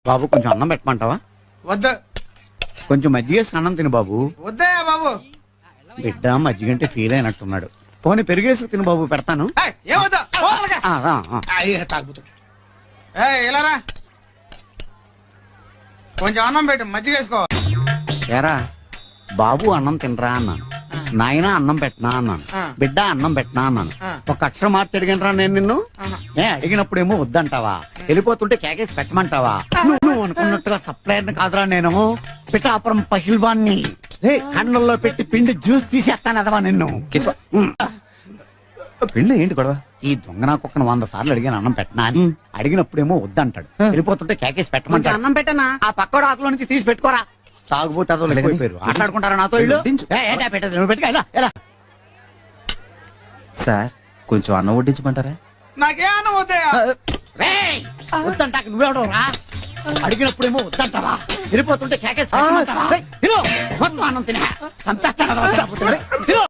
బాబు కొంచెం అన్నం పెట్టమంటావా? వద్దు. కొంచెం మజ్జిగేసి అన్నం తిను బాబు. వద్దయ్యా బాబు. బిడ్డ మజ్జిగంటే ఫీల్ అయినట్టున్నాడు. పోనీ పెరిగేసి తిను బాబు, పెడతాను. ఏమొద్దు. తాగుతాడు. ఇలారా కొంచెం అన్నం పెట్టు, మజ్జిగ వేసుకో. ఏరా బాబు అన్నం తినరా అన్నాను, నాయన అన్నం పెట్టనా అన్నాను, బిడ్డ అన్నం పెట్టనా అన్నాను. ఒక అక్షరం మార్చి అడిగినరా నేను నిన్ను? అడిగినప్పుడేమో వద్దంటావా, వెళ్ళిపోతుంటే కేకేసి పెట్టమంటావా? నువ్వు అనుకున్నట్టుగా సప్లైర్ కాదురా నేను, పిఠాపురం పహిల్వాన్ని. కన్నుల్లో పెట్టి పిండి జ్యూస్ తీసేస్తాను అదవా నిన్ను. పెళ్ళి ఏంటి గొడవ? ఈ దొంగ కుక్కను 100 సార్లు అడిగాను అన్నం పెట్టనా అని, అడిగినప్పుడేమో వద్దంటాడు, వెళ్ళిపోతుంటే కేకేసి పెట్టమంటాడు. అన్నం పెట్టనా? ఆ పక్కడు ఆకులో నుంచి తీసి పెట్టుకోరా. తాగుబోతే అదో లేకపోయారు, ఆటలాడుకుంటారా నాతో ఇల్లు? ఏంటా పెట్టదు, నువ్వు పెట్టుకో. ఎలా సార్ కొంచెం అన్నం వడ్డించమంటారా? నాకే అన్నం వద్దయ్యా. వద్దంటా నువ్వెవడో రా. అడిగినప్పుడేమో వద్దంటావా, వెళ్ళిపోతుంటే కేకేసి పెట్టమంటావా? తిను, మొత్తం అన్నం తినే చంపేస్తాను.